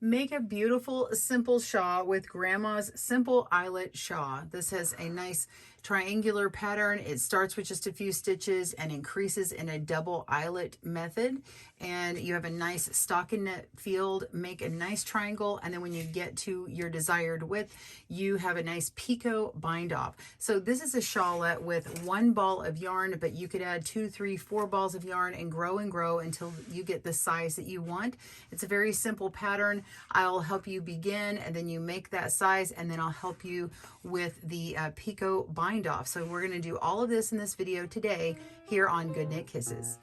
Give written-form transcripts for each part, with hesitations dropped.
Make a beautiful, simple shawl with Grandma's Simple Eyelet Shawl. This has a nice triangular pattern. It starts with just a few stitches and increases in a double eyelet method. And you have a nice stockinette field. Make a nice triangle, and then when you get to your desired width, you have a nice Picot bind off. So this is a shawlette with one ball of yarn, but you could add 2, 3, 4 balls of yarn and grow until you get the size that you want. It's a very simple pattern. I'll help you begin, and then you make that size, and then I'll help you with the Picot bind off. So we're going to do all of this in this video today here on Good Knit Kisses.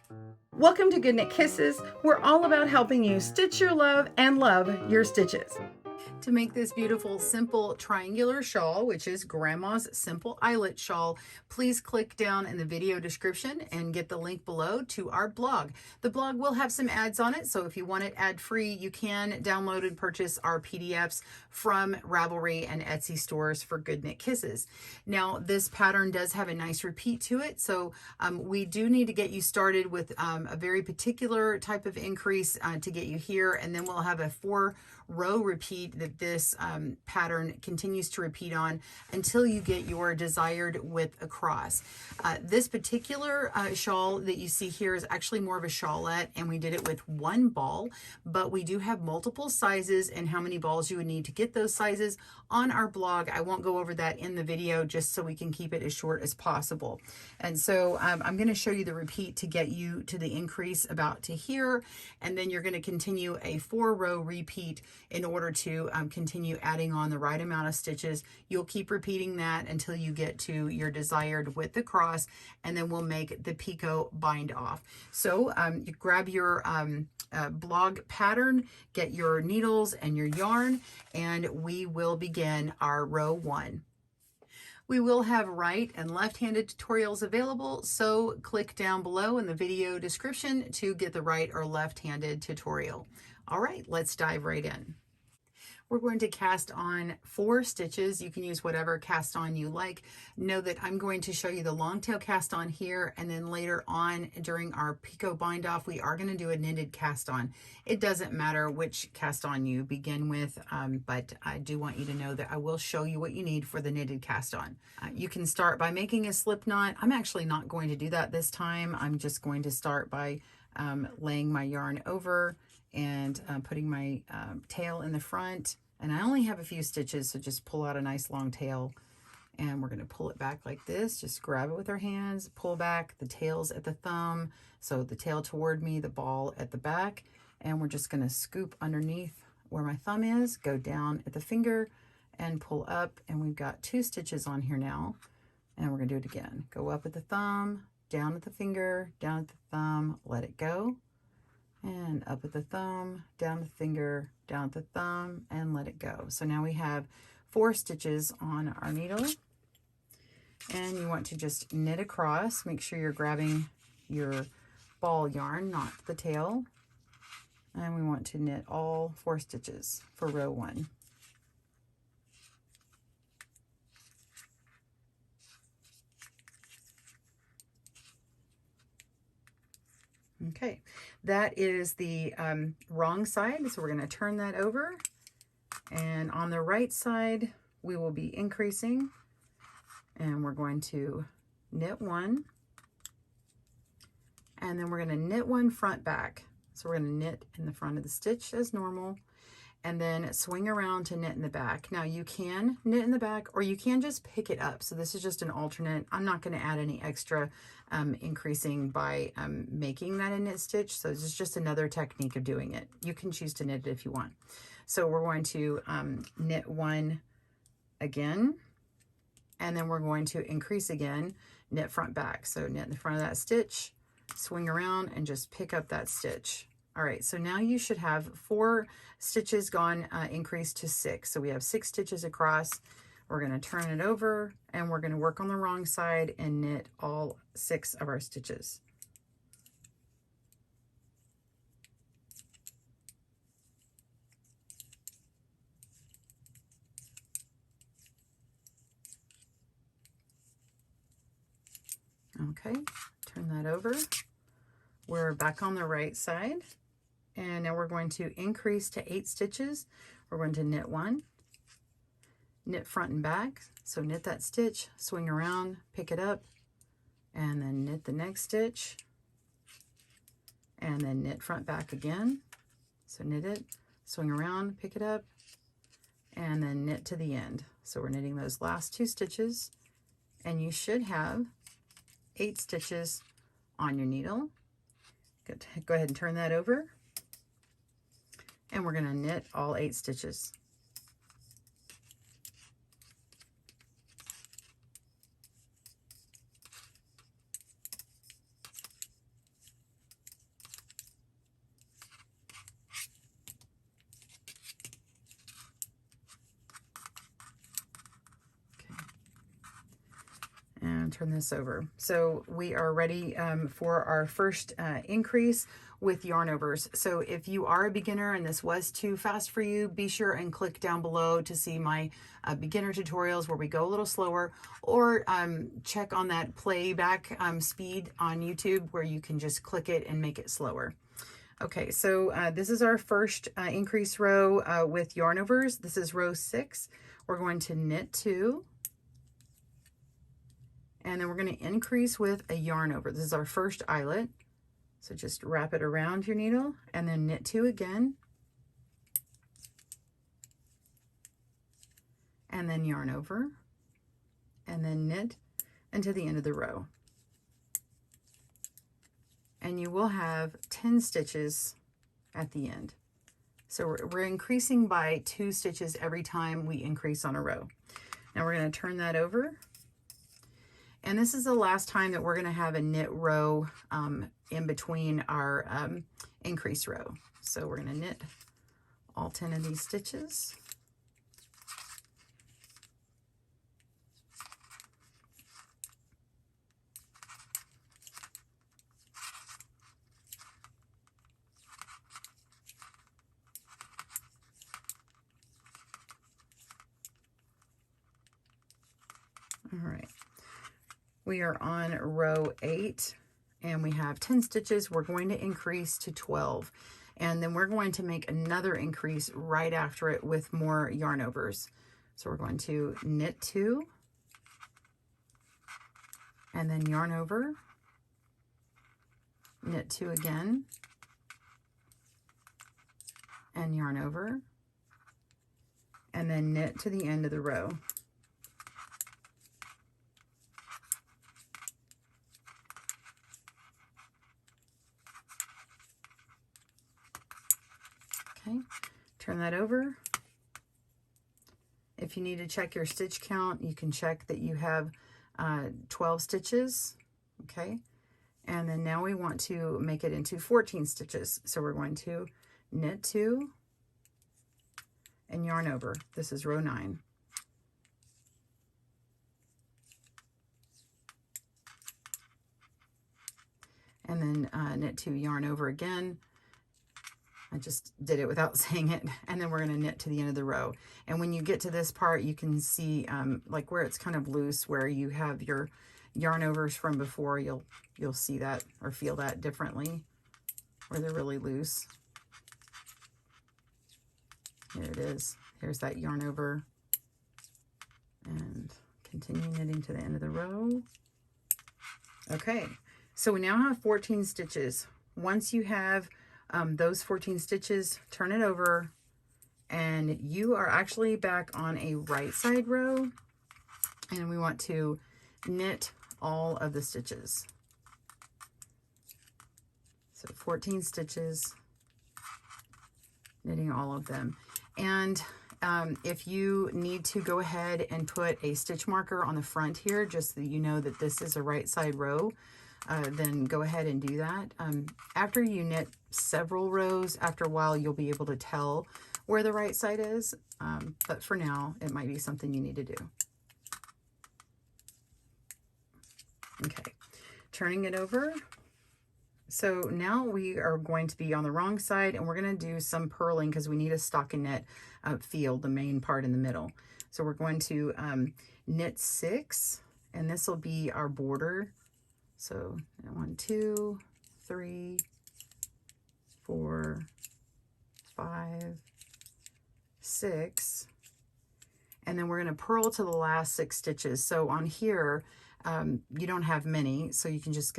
Welcome to Good Knit Kisses. We're all about helping you stitch your love and love your stitches. To make this beautiful, simple triangular shawl, which is Grandma's Simple Eyelet Shawl, please click down in the video description and get the link below to our blog. The blog will have some ads on it, so if you want it ad-free, you can download and purchase our PDFs from Ravelry and Etsy stores for Good Knit Kisses. Now, this pattern does have a nice repeat to it, so we do need to get you started with a very particular type of increase to get you here, and then we'll have a 4-row repeat that this pattern continues to repeat on until you get your desired width across. This particular shawl that you see here is actually more of a shawlette, and we did it with one ball, but we do have multiple sizes and how many balls you would need to get those sizes on our blog. I won't go over that in the video just so we can keep it as short as possible. And so I'm going to show you the repeat to get you to the increase about to here, and then you're going to continue a 4-row repeat in order to continue adding on the right amount of stitches. You'll keep repeating that until you get to your desired width across, and then we'll make the Picot bind off. So you grab your blog pattern, get your needles and your yarn, and we will begin our row 1. We will have right and left-handed tutorials available, so click down below in the video description to get the right or left-handed tutorial. All right, let's dive right in. We're going to cast on 4 stitches. You can use whatever cast on you like. Know that I'm going to show you the long tail cast on here, and then later on during our Picot bind off, we are going to do a knitted cast on. It doesn't matter which cast on you begin with, but I do want you to know that I will show you what you need for the knitted cast on. You can start by making a slip knot. I'm actually not going to do that this time. I'm just going to start by laying my yarn over and putting my tail in the front. And I only have a few stitches, so just pull out a nice long tail, and we're going to pull it back like this. Just grab it with our hands, pull back, the tail's at the thumb, so the tail toward me, the ball at the back, and we're just going to scoop underneath where my thumb is, go down at the finger, and pull up, and we've got 2 stitches on here now, and we're going to do it again. Go up at the thumb, down at the finger, down at the thumb, let it go, and up at the thumb, down the finger, down at the thumb, and let it go. So now we have 4 stitches on our needle, and you want to just knit across. Make sure you're grabbing your ball yarn, not the tail, and we want to knit all 4 stitches for row 1. Okay, that is the wrong side, so we're going to turn that over, and on the right side we will be increasing, and we're going to knit 1, and then we're going to knit 1 front back. So we're going to knit in the front of the stitch as normal, and then swing around to knit in the back. Now you can knit in the back, or you can just pick it up. So this is just an alternate. I'm not going to add any extra increasing by making that a knit stitch. So this is just another technique of doing it. You can choose to knit it if you want. So we're going to knit 1 again, and then we're going to increase again, knit front back. So knit in the front of that stitch, swing around, and just pick up that stitch. All right, so now you should have 4 stitches gone, increased to 6. So we have 6 stitches across. We're going to turn it over, and we're going to work on the wrong side and knit all 6 of our stitches. Okay, turn that over. We're back on the right side. And now we're going to increase to 8 stitches. We're going to knit 1, knit front and back. So knit that stitch, swing around, pick it up, and then knit the next stitch, and then knit front back again. So knit it, swing around, pick it up, and then knit to the end. So we're knitting those last 2 stitches, and you should have 8 stitches on your needle. Good. Go ahead and turn that over, and we're going to knit all 8 stitches. And turn this over. So we are ready for our first increase with Yarnovers. So if you are a beginner and this was too fast for you, be sure and click down below to see my beginner tutorials where we go a little slower, or check on that playback speed on YouTube where you can just click it and make it slower. Okay, so this is our first increase row with Yarnovers. This is row 6. We're going to knit 2. And then we're going to increase with a yarn over. This is our first eyelet. So just wrap it around your needle and then knit 2 again. And then yarn over. And then knit into the end of the row. And you will have 10 stitches at the end. So we're increasing by 2 stitches every time we increase on a row. Now we're going to turn that over. And this is the last time that we're going to have a knit row in between our increase row. So we're going to knit all 10 of these stitches. All right. We are on row 8 and we have 10 stitches. We're going to increase to 12, and then we're going to make another increase right after it with more yarn overs. So we're going to knit 2 and then yarn over, knit 2 again and yarn over, and then knit to the end of the row. Okay, turn that over. If you need to check your stitch count, you can check that you have 12 stitches, okay? And then now we want to make it into 14 stitches. So we're going to knit 2 and yarn over. This is row 9. And then knit 2, yarn over again. I just did it without saying it. And then we're going to knit to the end of the row. And when you get to this part, you can see like where it's kind of loose, where you have your yarn overs from before, you'll see that or feel that differently, where they're really loose. Here it is. Here's that yarn over. And continue knitting to the end of the row. Okay, so we now have 14 stitches. Once you have those 14 stitches, turn it over, and you are actually back on a right side row, and we want to knit all of the stitches. So 14 stitches, knitting all of them. And if you need to go ahead and put a stitch marker on the front here, just so you know that this is a right side row, then go ahead and do that. After you knit several rows, after a while you'll be able to tell where the right side is, but for now it might be something you need to do. Okay, turning it over. So now we are going to be on the wrong side, and we're going to do some purling because we need a stockinette field, the main part in the middle. So we're going to knit 6, and this will be our border. So 1, 2, 3, 4, 5, 6, and then we're going to purl to the last 6 stitches. So on here, you don't have many, so you can just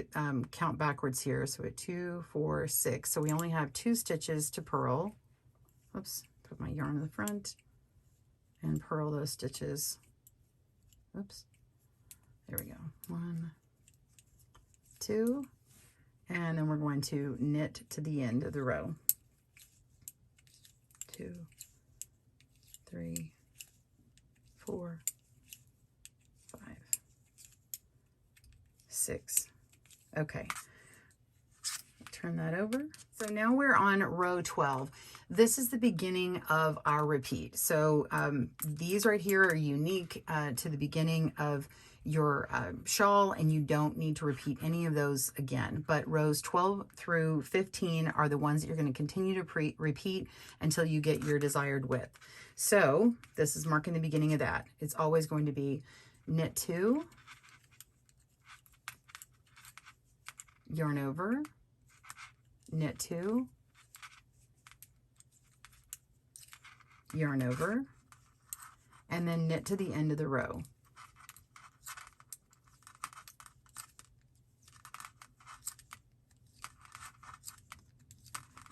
count backwards here. So at 2, 4, 6. So we only have 2 stitches to purl. Oops, put my yarn in the front and purl those stitches. Oops, there we go. 1, 2, and then we're going to knit to the end of the row. 2, 3, 4, 5, 6. Okay, turn that over. So now we're on row 12. This is the beginning of our repeat. So these right here are unique to the beginning of your shawl, and you don't need to repeat any of those again. But rows 12 through 15 are the ones that you're going to continue to repeat until you get your desired width. So this is marking the beginning of that. It's always going to be knit 2, yarn over, knit 2, yarn over, and then knit to the end of the row.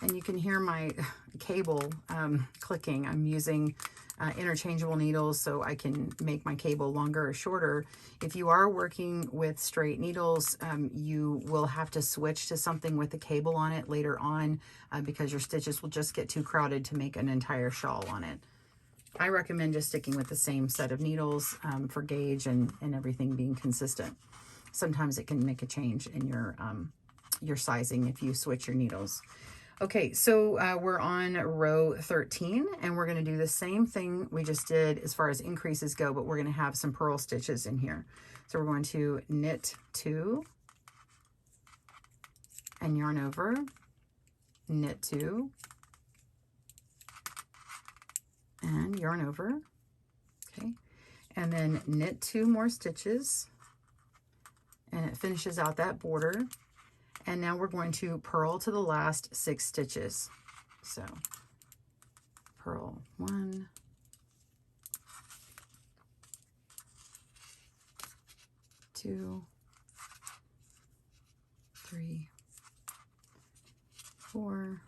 And you can hear my cable clicking. I'm using interchangeable needles so I can make my cable longer or shorter. If you are working with straight needles, you will have to switch to something with the cable on it later on because your stitches will just get too crowded to make an entire shawl on it. I recommend just sticking with the same set of needles for gauge and everything being consistent. Sometimes it can make a change in your sizing if you switch your needles. Okay, so we're on row 13, and we're going to do the same thing we just did as far as increases go, but we're going to have some purl stitches in here. So we're going to knit 2 and yarn over, knit 2 and yarn over, okay, and then knit 2 more stitches, and it finishes out that border. And now we're going to purl to the last 6 stitches. So purl 1, 2, 3, 4,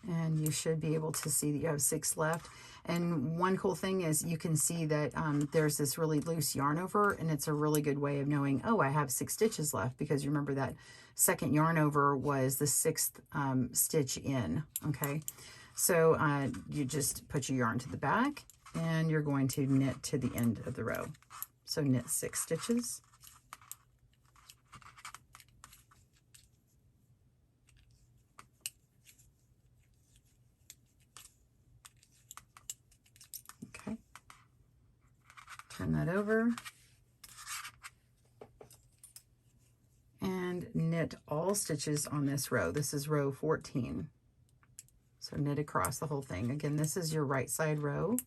and you should be able to see that you have 6 left. And one cool thing is you can see that there's this really loose yarn over, and it's a really good way of knowing, oh, I have 6 stitches left, because you remember that second yarn over was the 6th stitch in, okay? So you just put your yarn to the back, and you're going to knit to the end of the row. So knit 6 stitches. Turn that over and knit all stitches on this row. This is row 14. So knit across the whole thing. Again, this is your right side row.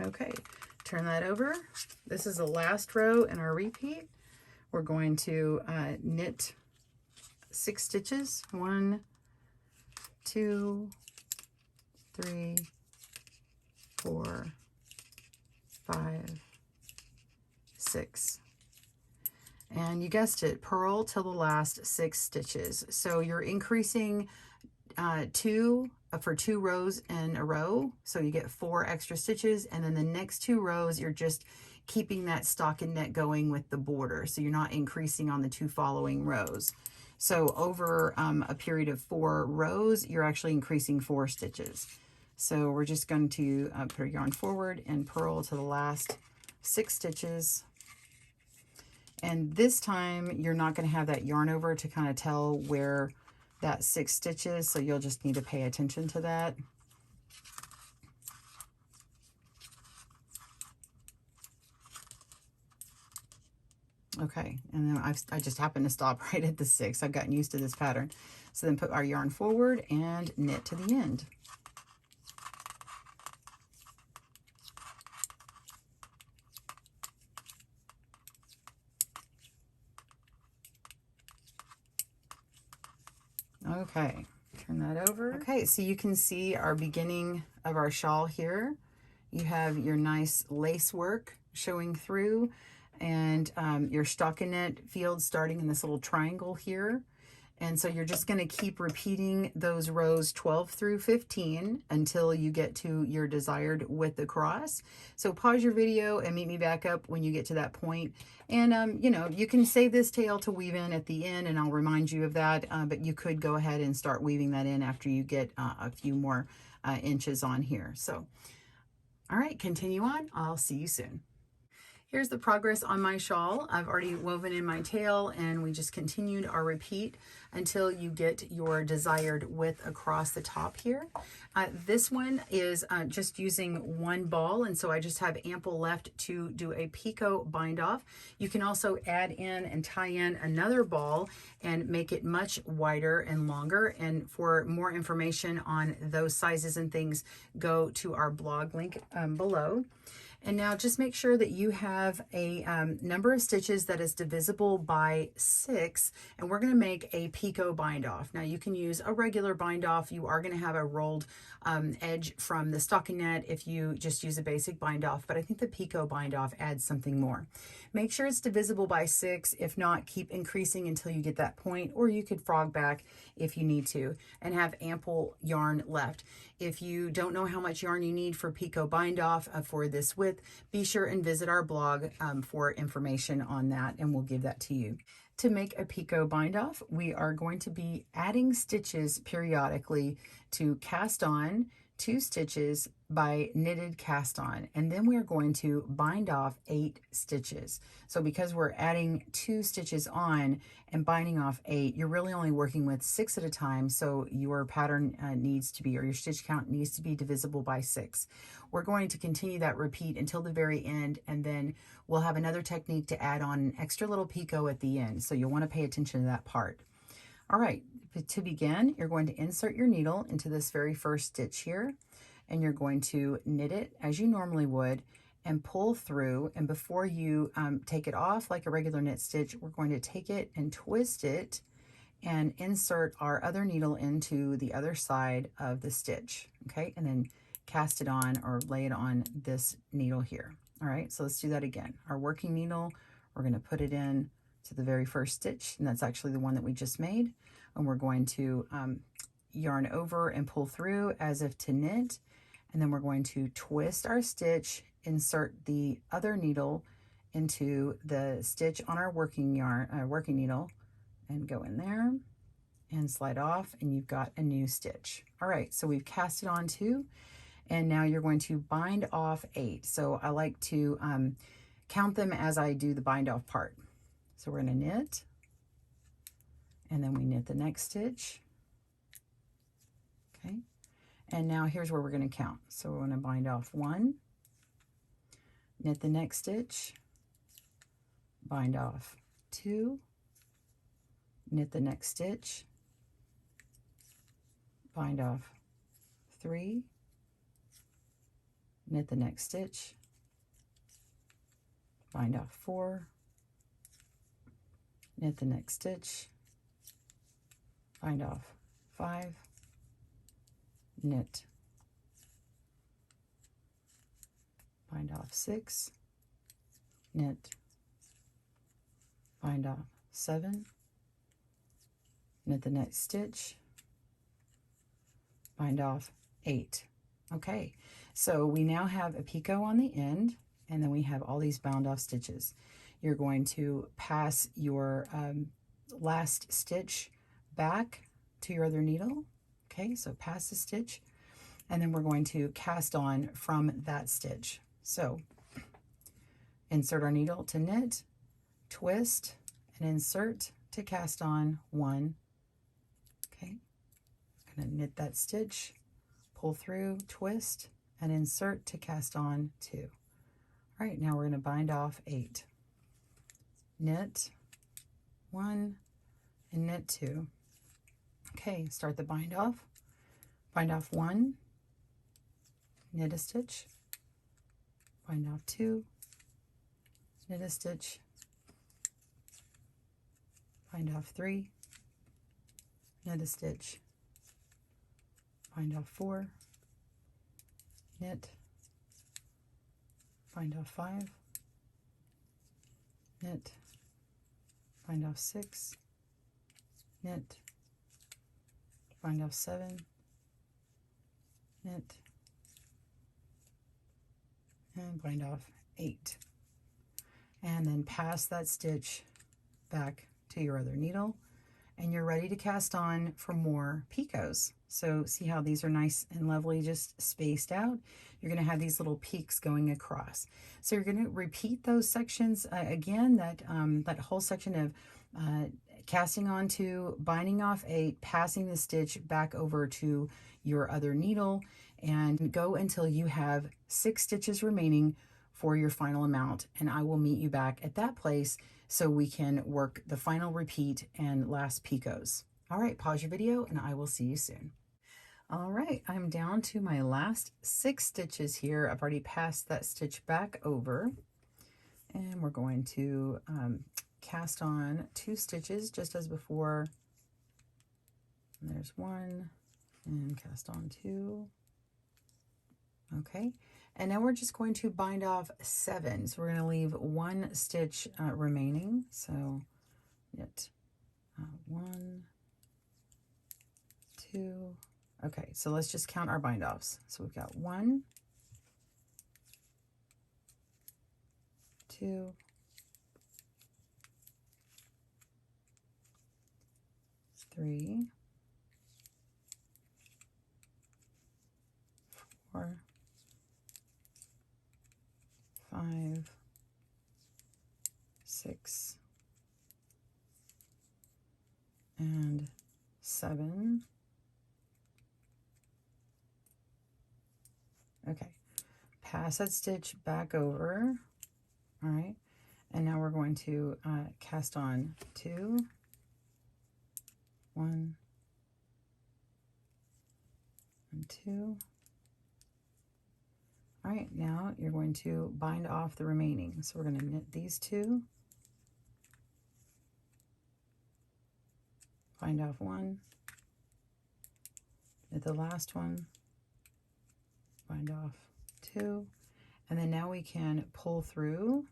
Okay, turn that over. This is the last row in our repeat. We're going to knit 6 stitches. 1, 2, 3, 4, 5, 6. And you guessed it, purl till the last 6 stitches. So you're increasing 2 for 2 rows in a row, so you get 4 extra stitches, and then the next 2 rows you're just keeping that stockinette going with the border, so you're not increasing on the 2 following rows. So over a period of 4 rows, you're actually increasing 4 stitches. So we're just going to put our yarn forward and purl to the last 6 stitches, And this time you're not going to have that yarn over to kind of tell where that 6 stitches, so you'll just need to pay attention to that. Okay, and then I just happened to stop right at the 6. I've gotten used to this pattern. So then put our yarn forward and knit to the end. Okay, turn that over. Okay, so you can see our beginning of our shawl here. You have your nice lace work showing through, and your stockinette field starting in this little triangle here. And so you're just going to keep repeating those rows 12 through 15 until you get to your desired width across. So pause your video and meet me back up when you get to that point. And, you know, you can save this tail to weave in at the end, and I'll remind you of that. But you could go ahead and start weaving that in after you get a few more inches on here. So, all right, continue on. I'll see you soon. Here's the progress on my shawl. I've already woven in my tail, and we just continued our repeat until you get your desired width across the top here. This one is just using one ball, and so I just have ample left to do a picot bind off. You can also add in and tie in another ball and make it much wider and longer. And for more information on those sizes and things, go to our blog link below. And now just make sure that you have a number of stitches that is divisible by 6, and we're going to make a picot bind off. Now you can use a regular bind off. You are going to have a rolled edge from the stockinette if you just use a basic bind off, but I think the picot bind off adds something more. Make sure it's divisible by 6. If not, keep increasing until you get that point, or you could frog back if you need to and have ample yarn left. If you don't know how much yarn you need for picot bind off for this width, be sure and visit our blog for information on that, and we'll give that to you. To make a picot bind off, we are going to be adding stitches periodically to cast on 2 stitches by knitted cast on, and then we are going to bind off 8 stitches. So because we're adding 2 stitches on and binding off 8, you're really only working with 6 at a time, so your pattern needs to be, or your stitch count needs to be divisible by 6. We're going to continue that repeat until the very end, and then we'll have another technique to add on an extra little picot at the end, so you'll want to pay attention to that part. All right, to begin, you're going to insert your needle into this very first stitch here, and you're going to knit it as you normally would and pull through. And before you take it off like a regular knit stitch, we're going to take it and twist it and insert our other needle into the other side of the stitch, okay? And then cast it on or lay it on this needle here. All right, so let's do that again. Our working needle, we're going to put it in to the very first stitch, and that's actually the one that we just made. And we're going to yarn over and pull through as if to knit, and then we're going to twist our stitch, insert the other needle into the stitch on our working needle, and go in there and slide off, and you've got a new stitch. All right, so we've cast it on 2, and now you're going to bind off 8. So I like to count them as I do the bind off part. So we're going to knit, and then we knit the next stitch. Okay, and now here's where we're going to count. So we're going to bind off 1, knit the next stitch, bind off 2, knit the next stitch, bind off 3, knit the next stitch, bind off 4, knit the next stitch, bind off 5, knit, bind off 6, knit, bind off 7, knit the next stitch, bind off 8. Okay, so we now have a picot on the end, and then we have all these bound off stitches. You're going to pass your last stitch back to your other needle. Okay, so pass the stitch, and then we're going to cast on from that stitch. So insert our needle to knit, twist, and insert to cast on 1. Okay, I'm going to knit that stitch, pull through, twist, and insert to cast on 2. All right, now we're going to bind off 8. Knit 1 and knit 2. Okay, start the bind off. Bind off 1, knit a stitch, bind off 2, knit a stitch, bind off 3, knit a stitch, bind off 4, knit, bind off 5, knit, bind off 6, knit, bind off 7, knit, and bind off 8. And then pass that stitch back to your other needle, and you're ready to cast on for more picots. So see how these are nice and lovely, just spaced out? You're going to have these little peaks going across. So you're going to repeat those sections again, that whole section of casting on 2, binding off 8, passing the stitch back over to your other needle, and go until you have 6 stitches remaining for your final amount. And I will meet you back at that place so we can work the final repeat and last picots. All right, pause your video and I will see you soon. All right, I'm down to my last 6 stitches here. I've already passed that stitch back over, and we're going to cast on 2 stitches just as before. And there's 1, and cast on 2. Okay, and now we're just going to bind off 7. So we're going to leave 1 stitch remaining. So knit 1, 2. Okay, so let's just count our bind offs. So we've got 1, 2, 3, 4, 5, 6, and 7. Okay, pass that stitch back over. All right, and now we're going to cast on 2, 1, and 2. All right, now you're going to bind off the remaining. So we're going to knit these 2, bind off 1, knit the last one, bind off 2, and then now we can pull through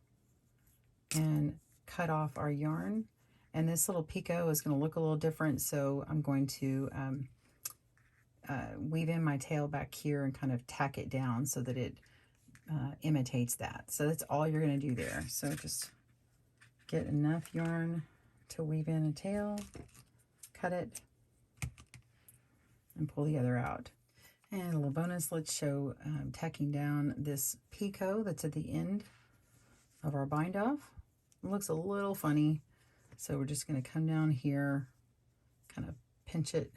and cut off our yarn. And this little picot is going to look a little different, so I'm going to weave in my tail back here and kind of tack it down so that it imitates that. So that's all you're going to do there. So just get enough yarn to weave in a tail, cut it, and pull the other out. And a little bonus, let's show tacking down this picot that's at the end of our bind off. It looks a little funny, so we're just going to come down here, kind of pinch it,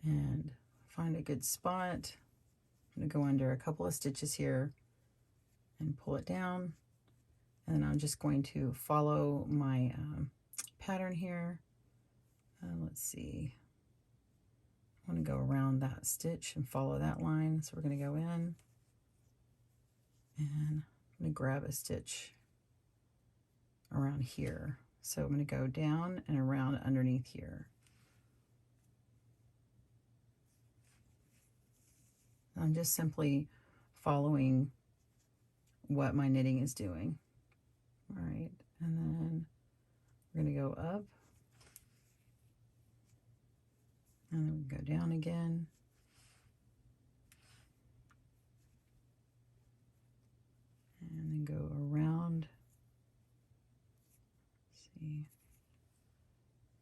and find a good spot. I'm going to go under a couple of stitches here and pull it down, and I'm just going to follow my pattern here. Let's see, I want to go around that stitch and follow that line. So we're going to go in, and I'm going to grab a stitch around here. So I'm going to go down and around underneath here. I'm just simply following what my knitting is doing. All right, and then we're going to go up, and then we go down again, and then go around. Let's see,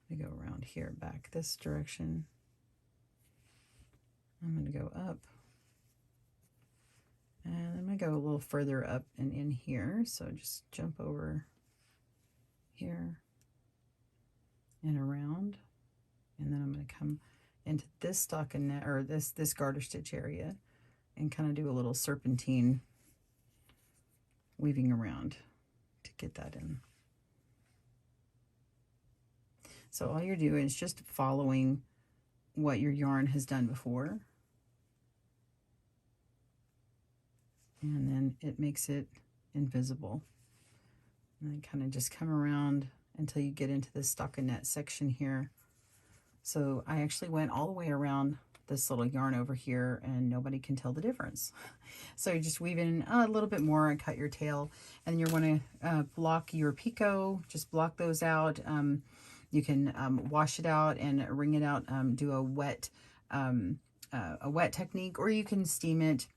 we go around here, back this direction. I'm going to go up, and I'm going to go a little further up and in here. So just jump over here and around. And then I'm going to come into this stockinette, or this garter stitch area, and kind of do a little serpentine weaving around to get that in. So all you're doing is just following what your yarn has done before. And then it makes it invisible. And then kind of just come around until you get into this stockinette section here. So I actually went all the way around this little yarn over here and nobody can tell the difference. So you just weave in a little bit more and cut your tail, and you want to block your picot, just block those out. You can wash it out and wring it out, do a wet technique, or you can steam it.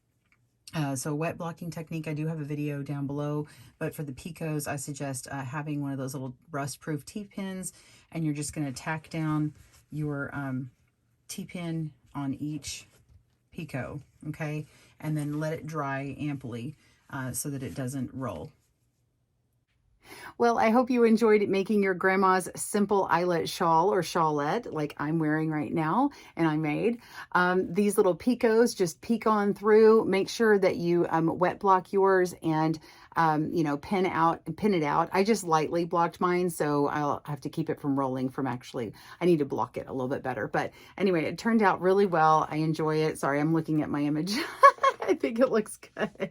So wet blocking technique, I do have a video down below, but for the picots, I suggest having one of those little rust-proof T-pins, and you're just going to tack down your T-pin on each picot, okay? And then let it dry amply so that it doesn't roll. Well, I hope you enjoyed making your grandma's simple eyelet shawl or shawlette like I'm wearing right now and I made. These little picots, just peek on through. Make sure that you wet block yours and you know, pin it out. I just lightly blocked mine, so I'll have to keep it from rolling from I need to block it a little bit better. But anyway, it turned out really well. I enjoy it. Sorry, I'm looking at my image. I think it looks good.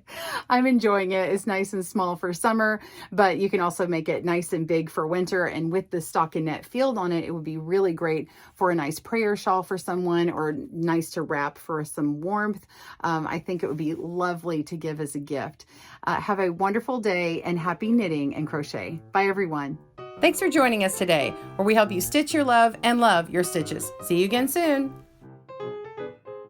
I'm enjoying it. It's nice and small for summer, but you can also make it nice and big for winter. And with the stockinette field on it, it would be really great for a nice prayer shawl for someone, or nice to wrap for some warmth. I think it would be lovely to give as a gift. Have a wonderful day and happy knitting and crochet. Bye, everyone. Thanks for joining us today, where we help you stitch your love and love your stitches. See you again soon.